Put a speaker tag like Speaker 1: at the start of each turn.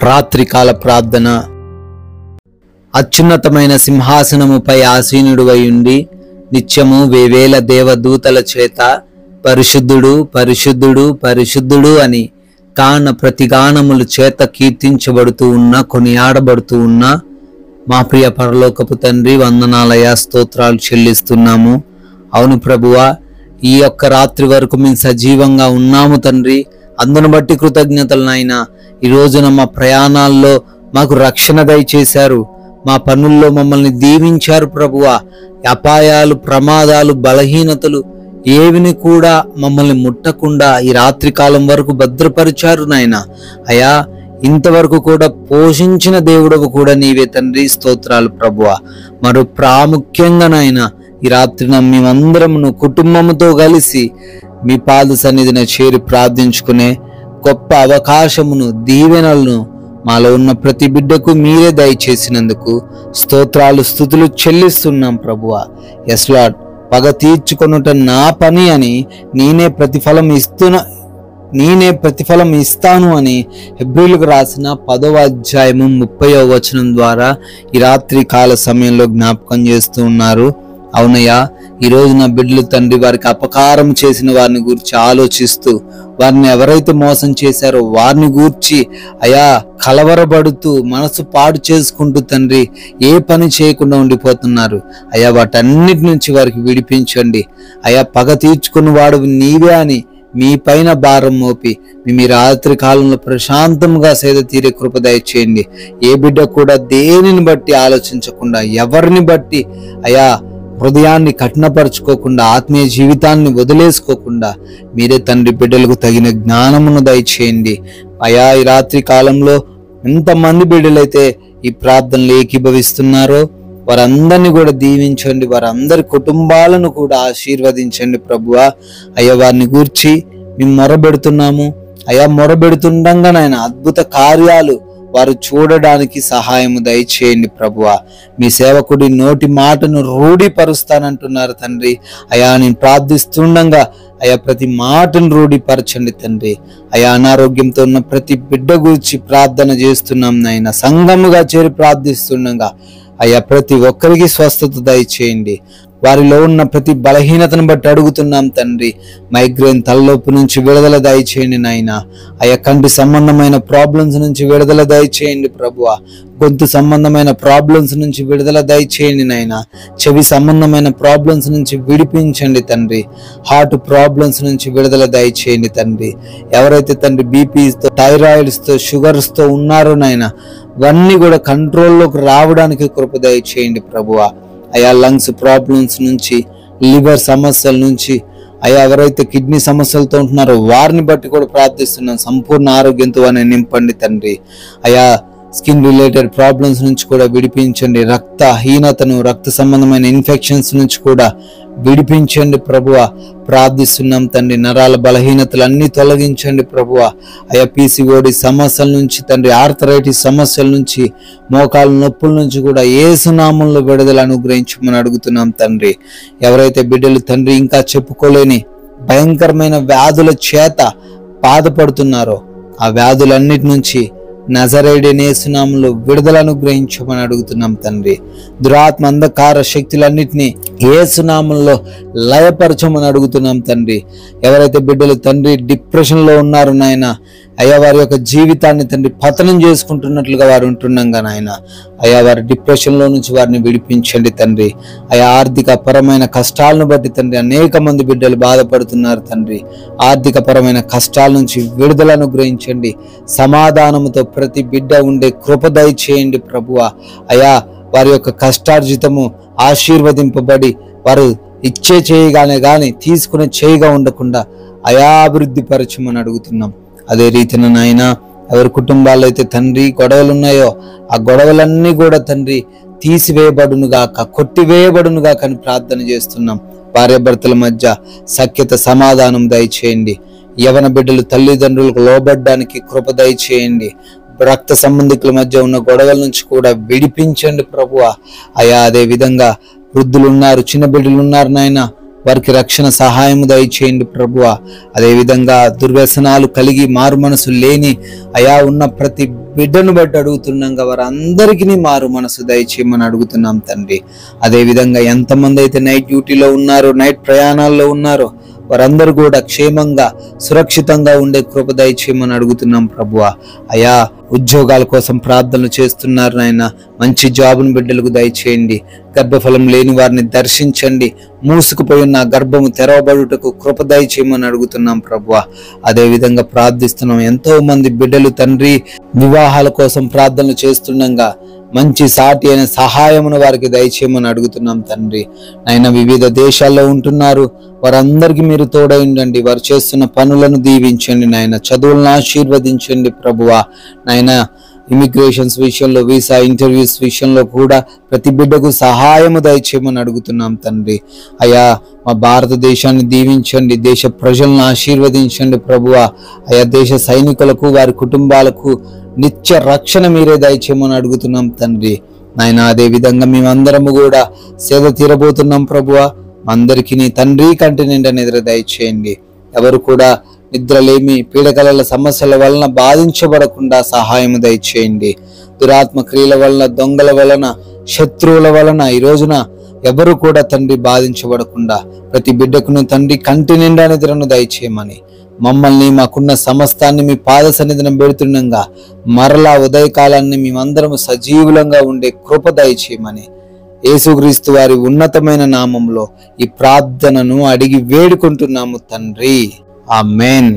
Speaker 1: రాత్రికాల ప్రార్థన. అత్యున్నతమైన సింహాసనముపై ఆసీనుడువై ఉండి నిత్యము వేవేల దేవదూతల చేత పరిశుద్ధుడు పరిశుద్ధుడు పరిశుద్ధుడు అని గాన ప్రతిగానముల చేత కీర్తించబడుతూ ఉన్న కొనియాడబడుతూ ఉన్న మా ప్రియ పరలోకపు తండ్రి, వందనాలయ స్తోత్రాలు చెల్లిస్తున్నాము. అవును ప్రభువా, ఈ యొక్క రాత్రి వరకు మేము సజీవంగా ఉన్నాము తండ్రి. అందును బట్టి కృతజ్ఞతలు నాయనా. ఈ రోజున మా ప్రయాణాల్లో మాకు రక్షణ దయచేశారు, మా పనుల్లో మమ్మల్ని దీవించారు ప్రభువా. అపాయాలు, ప్రమాదాలు, బలహీనతలు ఏవిని కూడా మమ్మల్ని ముట్టకుండా ఈ రాత్రి కాలం వరకు భద్రపరిచారు నాయనా. అయా, ఇంతవరకు కూడా పోషించిన దేవుడవు కూడా నీవే తండ్రి. స్తోత్రాలు ప్రభువా. మరో ప్రాముఖ్యంగా నాయనా, ఈ రాత్రిన మేమందరమును కుటుంబముతో కలిసి మీ పాద సన్నిధిన చేరి ప్రార్థించుకునే గొప్ప అవకాశమును, దీవెనలను మాలో ఉన్న ప్రతి బిడ్డకు మీరే దయచేసినందుకు స్తోత్రాలు, స్తుతులు చెల్లిస్తున్నాం ప్రభువా. ఎస్ లార్డ్, పగ తీర్చుకొనుట నా పని అని నేనే ప్రతిఫలం ఇస్తాను అని హెబ్రీయులకు రాసిన 10వ అధ్యాయము 30వ వచనం ద్వారా ఈ రాత్రి కాల సమయంలో జ్ఞాపకం చేస్తూ ఉన్నారు. అవునయ్యా, ఈరోజు నా బిడ్డలు తండ్రి వారికి అపకారం చేసిన వారిని గూర్చి ఆలోచిస్తూ, వారిని ఎవరైతే మోసం చేశారో వారిని గూర్చి అయా కలవరపడుతూ, మనసు పాడు చేసుకుంటూ తండ్రి ఏ పని చేయకుండా ఉండిపోతున్నారు. అయా, వాటన్నిటి నుంచి వారికి విడిపించండి. అయా, పగ తీర్చుకున్న వాడు నీవే అని మీ పైన భారం మోపి మీ రాత్రి కాలంలో ప్రశాంతంగా సేద తీరే కృప దయచేయండి. ఏ బిడ్డ కూడా దేనిని బట్టి ఆలోచించకుండా, ఎవరిని బట్టి అయా హృదయాన్ని కఠినపరచుకోకుండా, ఆత్మీయ జీవితాన్ని వదిలేసుకోకుండా మీరే తండ్రి బిడ్డలకు తగిన జ్ఞానమును దయచేయండి. అయా, ఈ రాత్రి కాలంలో ఎంతమంది బిడ్డలైతే ఈ ప్రార్థనలు ఏకీభవిస్తున్నారో వారందరినీ కూడా దీవించండి. వారందరి కుటుంబాలను కూడా ఆశీర్వదించండి ప్రభువా. అయ్యా, వారిని గూర్చి మేము మొరబెడుతున్నాము. అయా, మొరబెడుతుండగా నాయన అద్భుత కార్యాలు వారు చూడడానికి సహాయము దయచేయండి ప్రభువా. మీ సేవకుడి నోటి మాటను రూఢిపరుస్తానంటున్నారు తండ్రి. అయా, నేను ప్రార్థిస్తుండగా అయా ప్రతి మాటను రూఢిపరచండి తండ్రి. అయా, అనారోగ్యంతో ఉన్న ప్రతి బిడ్డ గురించి ప్రార్థన చేస్తున్నాం నాయన. సంఘముగా చేరి ప్రార్థిస్తుండగా అయ్యా ప్రతి ఒక్కరికి స్వస్థత దయచేయండి. వారిలో ఉన్న ప్రతి బలహీనతను బట్టి అడుగుతున్నాం తండ్రి. మైగ్రేన్, తలనొప్పి నుంచి విడుదల దయచేయండి నాయన. అయ్యా, కంటి సంబంధమైన ప్రాబ్లమ్స్ నుంచి విడుదల దయచేయండి ప్రభువా. గొంతు సంబంధమైన ప్రాబ్లమ్స్ నుంచి విడుదల దయచేయండి నాయన. చెవి సంబంధమైన ప్రాబ్లమ్స్ నుంచి విడిపించండి తండ్రి. హార్ట్ ప్రాబ్లమ్స్ నుంచి విడుదల దయచేయండి తండ్రి. ఎవరైతే తండ్రి బీపీతో, థైరాయిడ్స్తో, షుగర్స్తో ఉన్నారో నాయన, ఇవన్నీ కూడా కంట్రోల్లోకి రావడానికి కృప దయచేయండి ప్రభువా. అయా, లంగ్స్ ప్రాబ్లమ్స్ నుంచి, లివర్ సమస్యల నుంచి, అయా ఎవరైతే కిడ్నీ సమస్యలతో ఉంటున్నారో వారిని బట్టి కూడా ప్రార్థిస్తున్నాను. సంపూర్ణ ఆరోగ్యంతో వారిని నింపండి తండ్రి. అయా, స్కిన్ రిలేటెడ్ ప్రాబ్లమ్స్ నుంచి కూడా విడిపించండి. రక్తహీనతను, రక్త సంబంధమైన ఇన్ఫెక్షన్స్ నుంచి కూడా విడిపించండి ప్రభువా. ప్రార్థిస్తున్నాం తండ్రి. నరాల బలహీనతలు అన్ని తొలగించండి ప్రభువా. అయా, పీసీఓడి సమస్యల నుంచి తండ్రి, ఆర్థరైటిస్ సమస్యల నుంచి, మోకాళ్ళ నొప్పుల నుంచి కూడా యేసు నామములో విడుదల అనుగ్రహించమని అడుగుతున్నాం తండ్రి. ఎవరైతే బిడ్డలు తండ్రి ఇంకా చెప్పుకోలేని భయంకరమైన వ్యాధుల చేత బాధపడుతున్నారో ఆ వ్యాధులన్నిటి నుంచి నజరేయుడైన యేసు నామములో విడుదల అనుగ్రహించమని అడుగుతున్నాం తండ్రి. దురాత్మ అంధకార శక్తులన్నిటినీ యేసు నామములో లయపరచమని అడుగుతున్నాం తండ్రి. ఎవరైతే బిడ్డలు తండ్రి డిప్రెషన్లో ఉన్నారు నాయన, అయ్యా వారి యొక్క జీవితాన్ని తండ్రి పతనం చేసుకుంటున్నట్లుగా వారు ఉంటుండగా నాయన, అయ్యా వారి డిప్రెషన్లో నుంచి వారిని విడిపించండి తండ్రి. అయా, ఆర్థిక పరమైన కష్టాలను బట్టి తండ్రి అనేక మంది బిడ్డలు బాధపడుతున్నారు తండ్రి. ఆర్థిక పరమైన కష్టాల నుంచి విడుదల అనుగ్రహించండి. సమాధానముతో ప్రతి బిడ్డ ఉండే కృప దయచేయండి ప్రభువా. అయా, వారి యొక్క కష్టార్జితము ఆశీర్వదింపబడి వారు ఇచ్చే చేయగానే గాని తీసుకునే చేయగా ఉండకుండా అయా అభివృద్ధి పరచమని అడుగుతున్నాం. అదే రీతిన నాయన, ఎవరి కుటుంబాల్లో అయితే తండ్రి గొడవలు ఉన్నాయో ఆ గొడవలన్నీ కూడా తండ్రి తీసివేయబడునుగాక, కొట్టివేయబడునుగాక అని ప్రార్థన చేస్తున్నాం. భార్యాభర్తల మధ్య సఖ్యత, సమాధానం దయచేయండి. యవన బిడ్డలు తల్లిదండ్రులకు లోబడ్డానికి కృప దయచేయండి. రక్త సంబంధికుల మధ్య ఉన్న గొడవల నుంచి కూడా విడిపించండి ప్రభువా. అయా, అదే విధంగా వృద్ధులు ఉన్నారు, చిన్న బిడ్డలు ఉన్నారు నాయన, వారికి రక్షణ సహాయము దయచేయండి ప్రభువా. అదేవిధంగా దుర్వ్యసనాలు కలిగి మారు మనసు లేని అయా ఉన్న ప్రతి బిడ్డను బట్టి అడుగుతున్నాగా వారందరికీ మారు మనసు దయచేయమని అడుగుతున్నాం తండ్రి. అదేవిధంగా ఎంతమంది అయితే నైట్ డ్యూటీలో ఉన్నారో, నైట్ ప్రయాణాల్లో ఉన్నారో వారందరూ కూడా క్షేమంగా సురక్షితంగా ఉండే కృప దయచేయమని అడుగుతున్నాం ప్రభువా. అయా ఉద్యోగాల కోసం ప్రార్థనలు చేస్తున్నారు నాయన, మంచి జాబును బిడ్డలకు దయచేయండి. గర్భఫలం లేని వారిని దర్శించండి. మూసుకుపోయి ఉన్న గర్భము తెరవబడుటకు కృప దయచేయమని అడుగుతున్నాం ప్రభువా. అదేవిధంగా ప్రార్థిస్తున్నాం, ఎంతో మంది బిడ్డలు తండ్రి వివాహాల కోసం ప్రార్థనలు చేస్తుండగా మంచి సాటి అయిన సహాయమును వారికి దయచేయమని అడుగుతున్నాం తండ్రి. నాయన వివిధ దేశాల్లో ఉంటున్నారు, వారందరికీ మీరు తోడైండండి. వారు చేస్తున్న పనులను దీవించండి నాయన, చదువులను ఆశీర్వదించండి ప్రభువా. నాయన ఇమిగ్రేషన్స్ విషయంలో, వీసా ఇంటర్వ్యూస్ విషయంలో కూడా ప్రతి బిడ్డకు సహాయము దయచేయమని అడుగుతున్నాం తండ్రి. అయా మా భారతదేశాన్ని దీవించండి, దేశ ప్రజలను ఆశీర్వదించండి ప్రభువా. అయా దేశ సైనికులకు వారి కుటుంబాలకు నిత్య రక్షణ మీరే దయచేయమని అడుగుతున్నాం తండ్రి. నాయన అదే విధంగా మేమందరము కూడా సేద తీరబోతున్నాం ప్రభువా. అందరికీ నీ తండ్రి కంటి నిండా నిద్ర దయచేయండి. ఎవరు కూడా నిద్రలేమి పీడకలల సమస్యల వలన బాధించబడకుండా సహాయం దయచేయండి. దురాత్మ క్రియల వలన, దొంగల వలన, శత్రువుల వలన ఈ రోజున ఎవరు కూడా తండ్రి బాధించబడకుండా ప్రతి బిడ్డకును తండ్రి కంటి నిండా నిద్రను దయచేయమని, మమ్మల్ని మాకున్న సమస్తాన్ని మీ పాద సన్నిధిని పెడుతుండగా మరలా ఉదయకాలాన్ని మేమందరము సజీవులంగా ఉండే కృప దయచేయమని యేసుక్రీస్తు వారి ఉన్నతమైన నామంలో ఈ ప్రార్థనను అడిగి వేడుకుంటున్నాము తండ్రి. ఆమేన్.